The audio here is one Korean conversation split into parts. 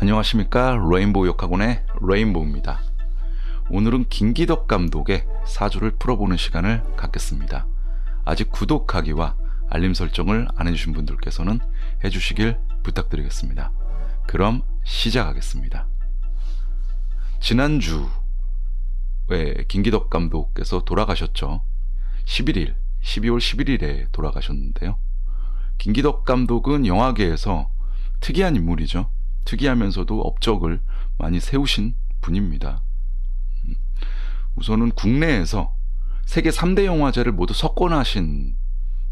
안녕하십니까. 레인보우 역학원의 레인보우입니다. 오늘은 김기덕 감독의 사주를 풀어보는 시간을 갖겠습니다. 아직 구독하기와 알림 설정을 안 해주신 분들께서는 해주시길 부탁드리겠습니다. 그럼 시작하겠습니다. 지난주에 김기덕 감독께서 돌아가셨죠. 12월 11일에 돌아가셨는데요. 김기덕 감독은 영화계에서 특이한 인물이죠. 특이하면서도 업적을 많이 세우신 분입니다. 우선은 국내에서 세계 3대 영화제를 모두 석권하신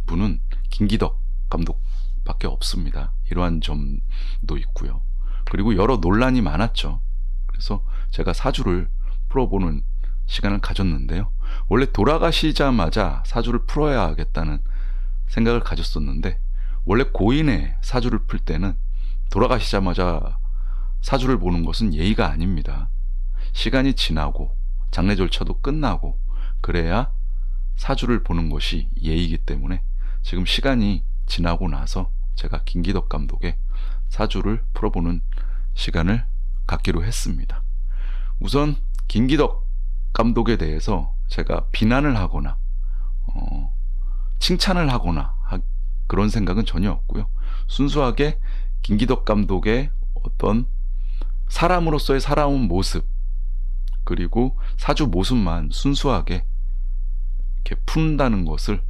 분은 김기덕 감독밖에 없습니다. 이러한 점도 있고요. 그리고 여러 논란이 많았죠. 그래서 제가 사주를 풀어보는 시간을 가졌는데요. 원래 돌아가시자마자 사주를 풀어야겠다는 생각을 가졌었는데, 원래 고인의 사주를 풀 때는 돌아가시자마자 사주를 보는 것은 예의가 아닙니다. 시간이 지나고 장례 절차도 끝나고 그래야 사주를 보는 것이 예의이기 때문에 지금 시간이 지나고 나서 제가 김기덕 감독의 사주를 풀어보는 시간을 갖기로 했습니다. 우선 김기덕 감독에 대해서 제가 비난을 하거나 칭찬을 하거나 그런 생각은 전혀 없고요. 순수하게 김기덕 감독의 어떤 사람으로서의 살아온 모습, 그리고 사주 모습만 순수하게 이렇게 푼다는 것을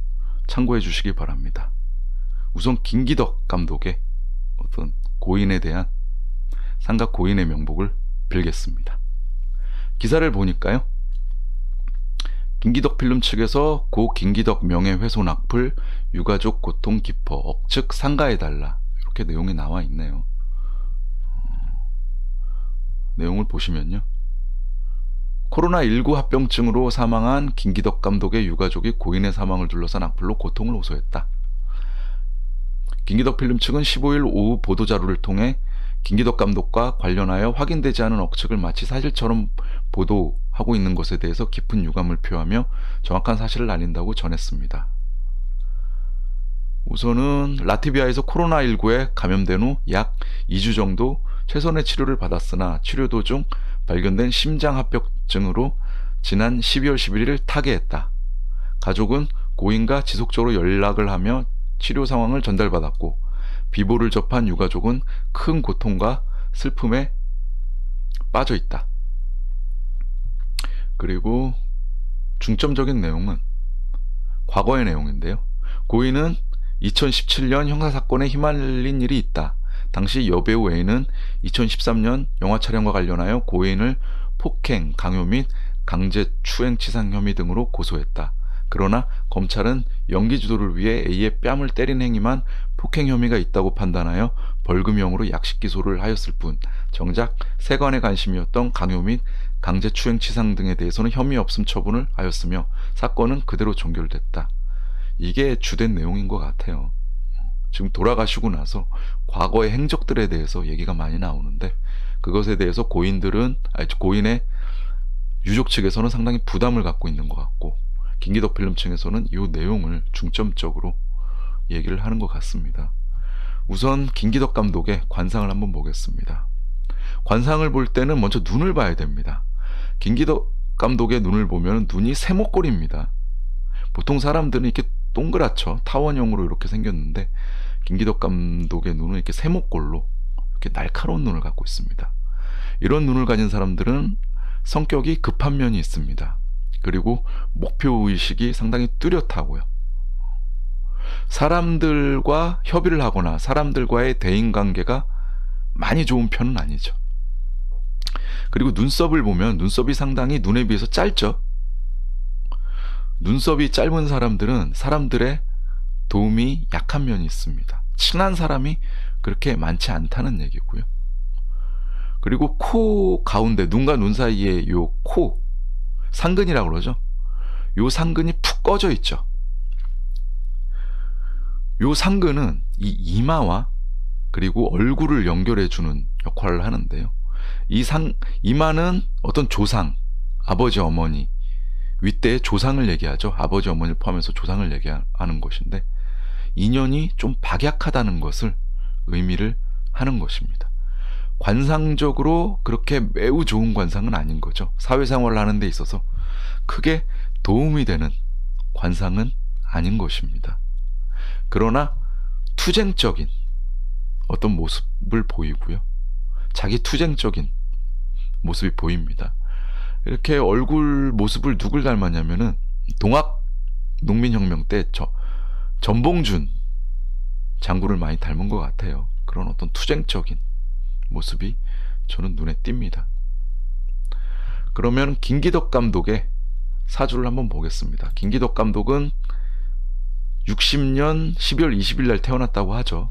참고해 주시기 바랍니다. 우선 김기덕 감독의 어떤 고인에 대한 삼각 고인의 명복을 빌겠습니다. 기사를 보니까요, 김기덕 필름 측에서 고 김기덕 명예훼손 악플, 유가족 고통 깊어 억측 상가해달라, 이렇게 내용이 나와 있네요. 내용을 보시면요, 코로나19 합병증으로 사망한 김기덕 감독의 유가족이 고인의 사망을 둘러싼 악플로 고통을 호소했다. 김기덕 필름 측은 15일 오후 보도자료를 통해 김기덕 감독과 관련하여 확인되지 않은 억측을 마치 사실처럼 보도하고 있는 것에 대해서 깊은 유감을 표하며 정확한 사실을 알린다고 전했습니다. 우선은 라트비아에서 코로나19에 감염된 후 약 2주 정도 최선의 치료를 받았으나 치료 도중 발견된 심장합병증으로 지난 12월 11일 타계했다. 가족은 고인과 지속적으로 연락을 하며 치료 상황을 전달받았고, 비보를 접한 유가족은 큰 고통과 슬픔에 빠져 있다. 그리고 중점적인 내용은 과거의 내용인데요. 고인은 2017년 형사사건에 휘말린 일이 있다. 당시 여배우 A는 2013년 영화 촬영과 관련하여 고인을 폭행, 강요 및 강제추행치상 혐의 등으로 고소했다. 그러나 검찰은 연기주도를 위해 A의 뺨을 때린 행위만 폭행 혐의가 있다고 판단하여 벌금형으로 약식 기소를 하였을 뿐, 정작 세관의 관심이었던 강요 및 강제추행치상 등에 대해서는 혐의 없음 처분을 하였으며 사건은 그대로 종결됐다. 이게 주된 내용인 것 같아요. 지금 돌아가시고 나서 과거의 행적들에 대해서 얘기가 많이 나오는데, 그것에 대해서 고인의 유족 측에서는 상당히 부담을 갖고 있는 것 같고, 김기덕 필름 측에서는 이 내용을 중점적으로 얘기를 하는 것 같습니다. 우선 김기덕 감독의 관상을 한번 보겠습니다. 관상을 볼 때는 먼저 눈을 봐야 됩니다. 김기덕 감독의 눈을 보면 눈이 세모꼴입니다. 보통 사람들은 이렇게 동그랗죠. 타원형으로 이렇게 생겼는데, 김기덕 감독의 눈은 이렇게 세모꼴로 이렇게 날카로운 눈을 갖고 있습니다. 이런 눈을 가진 사람들은 성격이 급한 면이 있습니다. 그리고 목표의식이 상당히 뚜렷하고요. 사람들과 협의를 하거나 사람들과의 대인관계가 많이 좋은 편은 아니죠. 그리고 눈썹을 보면 눈썹이 상당히 눈에 비해서 짧죠. 눈썹이 짧은 사람들은 사람들의 도움이 약한 면이 있습니다. 친한 사람이 그렇게 많지 않다는 얘기고요. 그리고 코 가운데, 눈과 눈 사이에 요 코, 상근이라고 그러죠. 요 상근이 푹 꺼져 있죠. 요 상근은 이 이마와 그리고 얼굴을 연결해주는 역할을 하는데요. 이마는 어떤 조상, 아버지, 어머니, 윗대의 조상을 얘기하죠. 아버지, 어머니를 포함해서 조상을 얘기하는 것인데, 인연이 좀 박약하다는 것을 의미를 하는 것입니다. 관상적으로 그렇게 매우 좋은 관상은 아닌 거죠. 사회생활을 하는 데 있어서 크게 도움이 되는 관상은 아닌 것입니다. 그러나 투쟁적인 어떤 모습을 보이고요. 자기 투쟁적인 모습이 보입니다. 이렇게 얼굴 모습을 누굴 닮았냐면은 동학 농민혁명 때 전봉준 장군을 많이 닮은 것 같아요. 그런 어떤 투쟁적인 모습이 저는 눈에 띕니다. 그러면 김기덕 감독의 사주를 한번 보겠습니다. 김기덕 감독은 60년 12월 20일 날 태어났다고 하죠.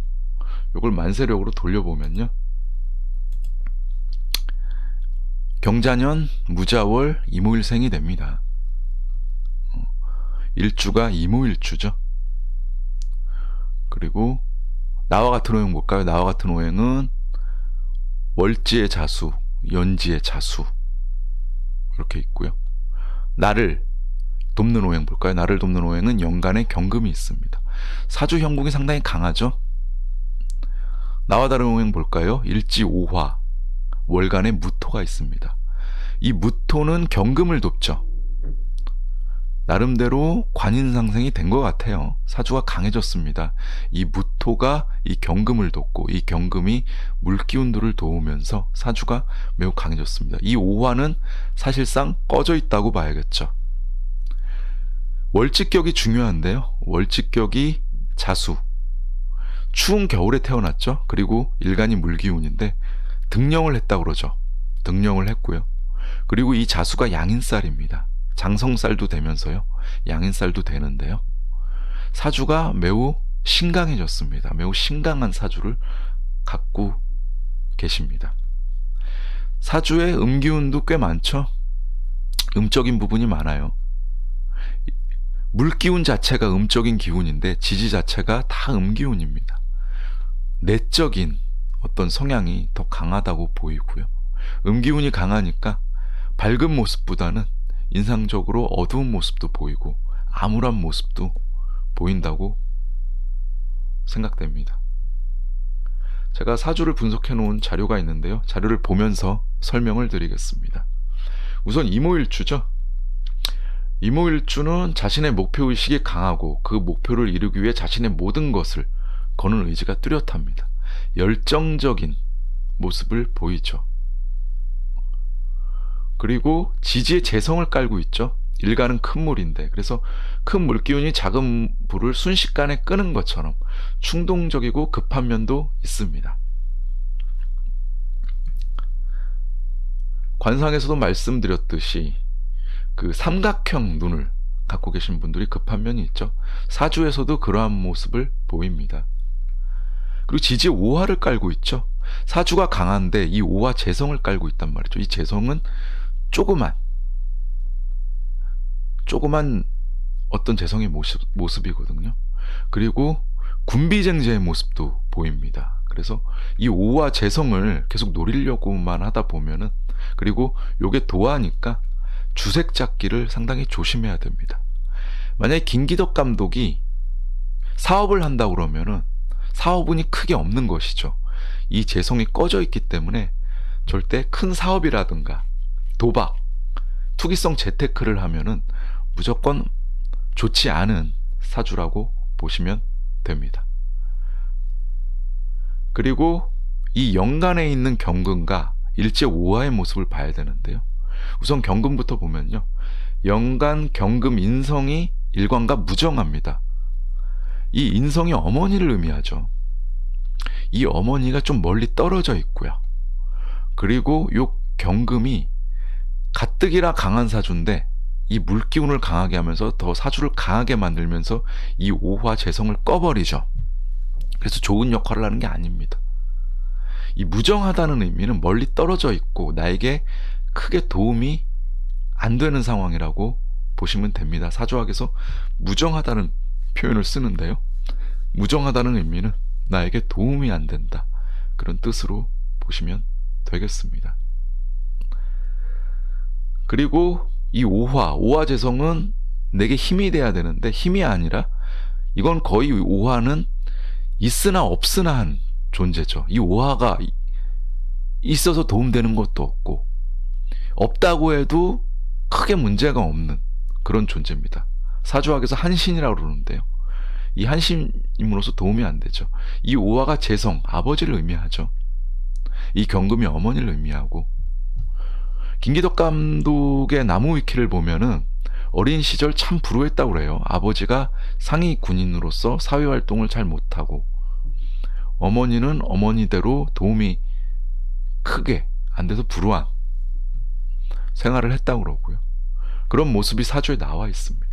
이걸 만세력으로 돌려보면요. 경자년 무자월 이모일생이 됩니다. 일주가 이모일주죠. 그리고 나와 같은 오행 볼까요? 나와 같은 오행은 월지의 자수, 연지의 자수 이렇게 있고요. 나를 돕는 오행 볼까요? 나를 돕는 오행은 연간에 경금이 있습니다. 사주 형국이 상당히 강하죠. 나와 다른 오행 볼까요? 일지 오화, 월간에 무토가 있습니다. 이 무토는 경금을 돕죠. 나름대로 관인상생이 된 것 같아요. 사주가 강해졌습니다. 이 무토가 이 경금을 돕고 이 경금이 물기운도를 도우면서 사주가 매우 강해졌습니다. 이 오화는 사실상 꺼져 있다고 봐야겠죠. 월직격이 중요한데요. 월직격이 자수, 추운 겨울에 태어났죠. 그리고 일간이 물기운인데 등령을 했다고 그러죠. 등령을 했고요. 그리고 이 자수가 양인살입니다. 장성살도 되면서요. 양인살도 되는데요. 사주가 매우 신강해졌습니다. 매우 신강한 사주를 갖고 계십니다. 사주에 음기운도 꽤 많죠. 음적인 부분이 많아요. 물기운 자체가 음적인 기운인데 지지 자체가 다 음기운입니다. 내적인 어떤 성향이 더 강하다고 보이고요. 음기운이 강하니까 밝은 모습보다는 인상적으로 어두운 모습도 보이고 암울한 모습도 보인다고 생각됩니다. 제가 사주를 분석해 놓은 자료가 있는데요. 자료를 보면서 설명을 드리겠습니다. 우선 이모일주죠. 이모일주는 자신의 목표의식이 강하고 그 목표를 이루기 위해 자신의 모든 것을 거는 의지가 뚜렷합니다. 열정적인 모습을 보이죠. 그리고 지지의 재성을 깔고 있죠. 일간은 큰 물인데 그래서 큰 물기운이 작은 불을 순식간에 끄는 것처럼 충동적이고 급한 면도 있습니다. 관상에서도 말씀드렸듯이 그 삼각형 눈을 갖고 계신 분들이 급한 면이 있죠. 사주에서도 그러한 모습을 보입니다. 그리고 지지에 오화를 깔고 있죠. 사주가 강한데 이 오화 재성을 깔고 있단 말이죠. 이 재성은 조그만 어떤 재성의 모습이거든요. 그리고 군비쟁제의 모습도 보입니다. 그래서 이 오화 재성을 계속 노리려고만 하다 보면은, 그리고 요게 도화니까 주색 잡기를 상당히 조심해야 됩니다. 만약에 김기덕 감독이 사업을 한다 그러면은 사업운이 크게 없는 것이죠. 이 재성이 꺼져 있기 때문에 절대 큰 사업이라든가 도박, 투기성 재테크를 하면은 무조건 좋지 않은 사주라고 보시면 됩니다. 그리고 이 연간에 있는 경금과 일제 오화의 모습을 봐야 되는데요. 우선 경금부터 보면요. 연간 경금 인성이 일관과 무정합니다. 이 인성이 어머니를 의미하죠. 이 어머니가 좀 멀리 떨어져 있고요. 그리고 요 경금이 가뜩이나 강한 사주인데 이 물기운을 강하게 하면서 더 사주를 강하게 만들면서 이 오화 재성을 꺼버리죠. 그래서 좋은 역할을 하는 게 아닙니다. 이 무정하다는 의미는 멀리 떨어져 있고 나에게 크게 도움이 안 되는 상황이라고 보시면 됩니다. 사주학에서 무정하다는 표현을 쓰는데요. 무정하다는 의미는 나에게 도움이 안 된다. 그런 뜻으로 보시면 되겠습니다. 그리고 이 오화 재성은 내게 힘이 돼야 되는데 힘이 아니라 이건 거의 오화는 있으나 없으나 한 존재죠. 이 오화가 있어서 도움되는 것도 없고, 없다고 해도 크게 문제가 없는 그런 존재입니다. 사주학에서 한신이라고 그러는데요. 이 한신임으로써 도움이 안 되죠. 이 오화가 재성, 아버지를 의미하죠. 이 경금이 어머니를 의미하고, 김기덕 감독의 나무위키를 보면은 어린 시절 참 불우했다고 그래요. 아버지가 상위 군인으로서 사회활동을 잘 못하고, 어머니는 어머니대로 도움이 크게 안 돼서 불우한 생활을 했다고 그러고요. 그런 모습이 사주에 나와 있습니다.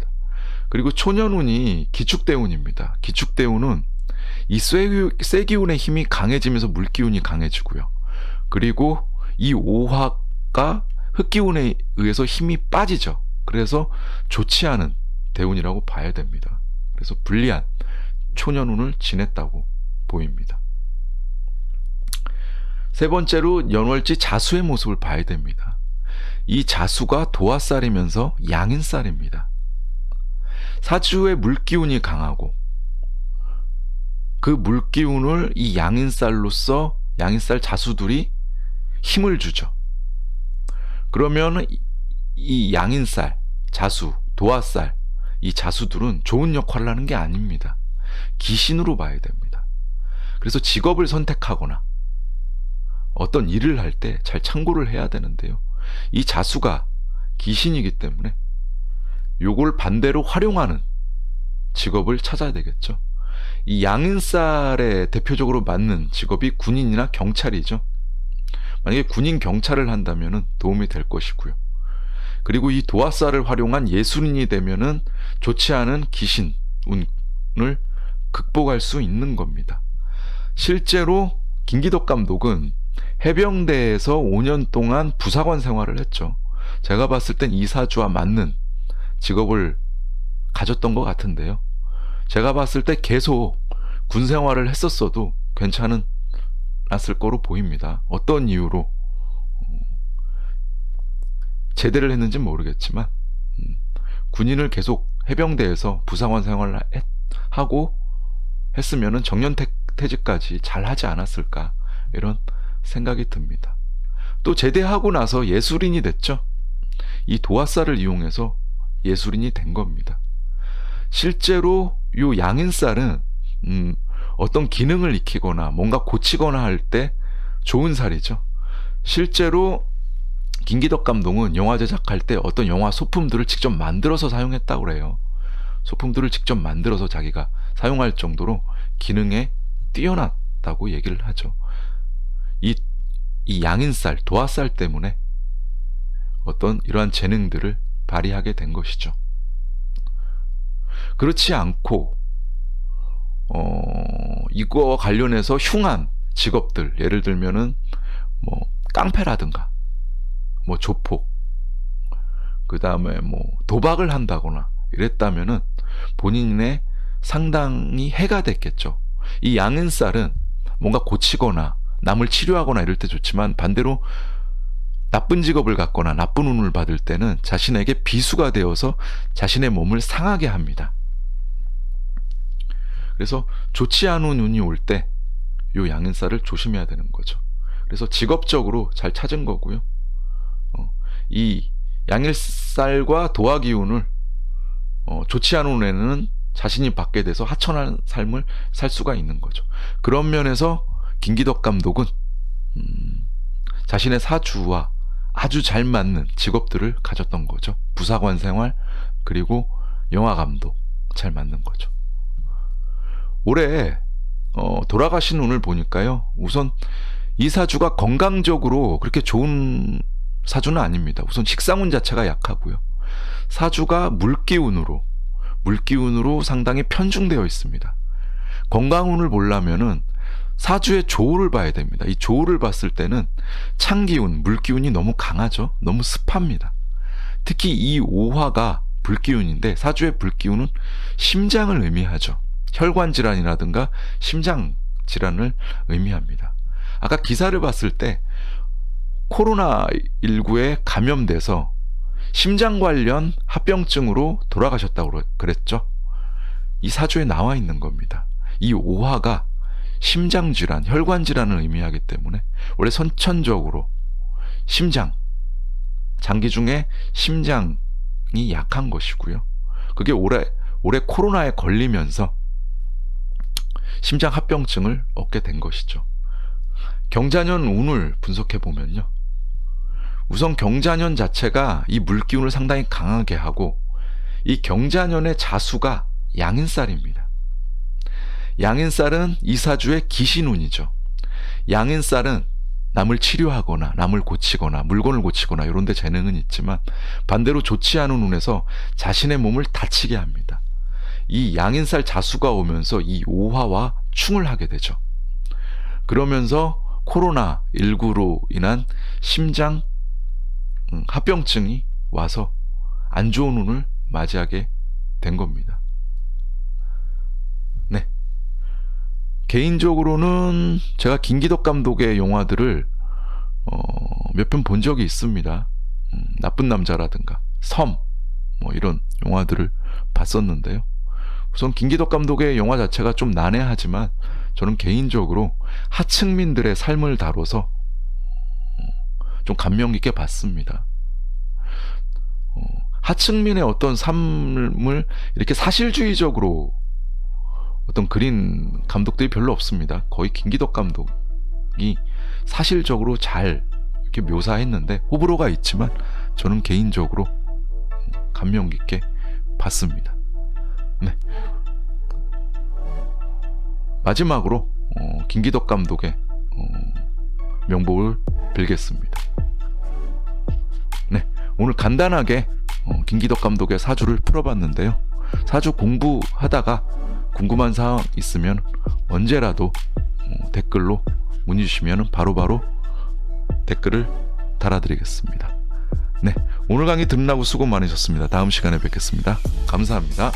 그리고 초년운이 기축대운입니다. 기축대운은 이 쇠기운의 힘이 강해지면서 물기운이 강해지고요. 그리고 이 오화가 흙기운에 의해서 힘이 빠지죠. 그래서 좋지 않은 대운이라고 봐야 됩니다. 그래서 불리한 초년운을 지냈다고 보입니다. 세 번째로 연월지 자수의 모습을 봐야 됩니다. 이 자수가 도화살이면서 양인살입니다. 사주의 물기운이 강하고, 그 물기운을 이 양인살로서 양인살 자수들이 힘을 주죠. 그러면 이 양인살, 자수, 도화살, 이 자수들은 좋은 역할을 하는 게 아닙니다. 기신으로 봐야 됩니다. 그래서 직업을 선택하거나 어떤 일을 할 때 잘 참고를 해야 되는데요. 이 자수가 기신이기 때문에 요걸 반대로 활용하는 직업을 찾아야 되겠죠. 이 양인살에 대표적으로 맞는 직업이 군인이나 경찰이죠. 만약에 군인 경찰을 한다면 도움이 될 것이고요. 그리고 이 도화살을 활용한 예술인이 되면은 좋지 않은 기신 운을 극복할 수 있는 겁니다. 실제로 김기덕 감독은 해병대에서 5년 동안 부사관 생활을 했죠. 제가 봤을 땐 이 사주와 맞는 직업을 가졌던 것 같은데요. 제가 봤을 때 계속 군 생활을 했었어도 괜찮았을 거로 보입니다. 어떤 이유로 제대를 했는지는 모르겠지만 군인을 계속 해병대에서 부사관 생활을 하고 했으면 정년퇴직까지 잘 하지 않았을까, 이런 생각이 듭니다. 또 제대하고 나서 예술인이 됐죠. 이 도화살을 이용해서 예술인이 된 겁니다. 실제로 이 양인살은 어떤 기능을 익히거나 뭔가 고치거나 할 때 좋은 살이죠. 실제로 김기덕 감독은 영화 제작할 때 어떤 영화 소품들을 직접 만들어서 사용했다고 그래요. 소품들을 직접 만들어서 자기가 사용할 정도로 기능에 뛰어났다고 얘기를 하죠. 이 양인살, 도화살 때문에 어떤 이러한 재능들을 발휘하게 된 것이죠. 그렇지 않고 이거와 관련해서 흉한 직업들, 예를 들면은 뭐 깡패라든가 뭐 조폭, 그 다음에 뭐 도박을 한다거나 이랬다면은 본인의 상당히 해가 됐겠죠. 이 양인살은 뭔가 고치거나 남을 치료하거나 이럴 때 좋지만, 반대로 나쁜 직업을 갖거나 나쁜 운을 받을 때는 자신에게 비수가 되어서 자신의 몸을 상하게 합니다. 그래서 좋지 않은 운이 올 때 요 양인살을 조심해야 되는 거죠. 그래서 직업적으로 잘 찾은 거고요. 이 양일살과 도화기운을 좋지 않은 운에는 자신이 받게 돼서 하천한 삶을 살 수가 있는 거죠. 그런 면에서 김기덕 감독은 자신의 사주와 아주 잘 맞는 직업들을 가졌던 거죠. 부사관 생활, 그리고 영화감독, 잘 맞는 거죠. 올해 돌아가신 운을 보니까요, 우선 이 사주가 건강적으로 그렇게 좋은 사주는 아닙니다. 우선 식상운 자체가 약하고요. 사주가 물기운으로 상당히 편중되어 있습니다. 건강운을 보려면은 사주의 조우를 봐야 됩니다. 이 조우를 봤을 때는 찬기운, 물기운이 너무 강하죠. 너무 습합니다. 특히 이 오화가 불기운인데, 사주의 불기운은 심장을 의미하죠. 혈관 질환이라든가 심장 질환을 의미합니다. 아까 기사를 봤을 때 코로나19에 감염돼서 심장 관련 합병증으로 돌아가셨다고 그랬죠. 이 사주에 나와 있는 겁니다. 이 오화가 심장 질환, 혈관 질환을 의미하기 때문에 원래 선천적으로 심장, 장기 중에 심장이 약한 것이고요. 그게 올해 코로나에 걸리면서 심장 합병증을 얻게 된 것이죠. 경자년 운을 분석해 보면요. 우선 경자년 자체가 이 물기운을 상당히 강하게 하고 이 경자년의 자수가 양인살입니다. 양인살은 이사주의 기신운이죠. 양인살은 남을 치료하거나 남을 고치거나 물건을 고치거나 이런 데 재능은 있지만 반대로 좋지 않은 운에서 자신의 몸을 다치게 합니다. 이 양인살 자수가 오면서 이 오화와 충을 하게 되죠. 그러면서 코로나19로 인한 심장 합병증이 와서 안 좋은 운을 맞이하게 된 겁니다. 네. 개인적으로는 제가 김기덕 감독의 영화들을 몇 편 본 적이 있습니다. 나쁜 남자라든가 섬 이런 영화들을 봤었는데요. 우선 김기덕 감독의 영화 자체가 좀 난해하지만 저는 개인적으로 하층민들의 삶을 다뤄서 좀 감명 깊게 봤습니다. 하층민의 어떤 삶을 이렇게 사실주의적으로 어떤 그린 감독들이 별로 없습니다. 거의 김기덕 감독이 사실적으로 잘 이렇게 묘사했는데 호불호가 있지만 저는 개인적으로 감명 깊게 봤습니다. 네. 마지막으로 김기덕 감독의 명복을 빌겠습니다. 네, 오늘 간단하게 김기덕 감독의 사주를 풀어봤는데요. 사주 공부하다가 궁금한 사항 있으면 언제라도 댓글로 문의 주시면 바로바로 댓글을 달아드리겠습니다. 네, 오늘 강의 듣느라고 수고 많으셨습니다. 다음 시간에 뵙겠습니다. 감사합니다.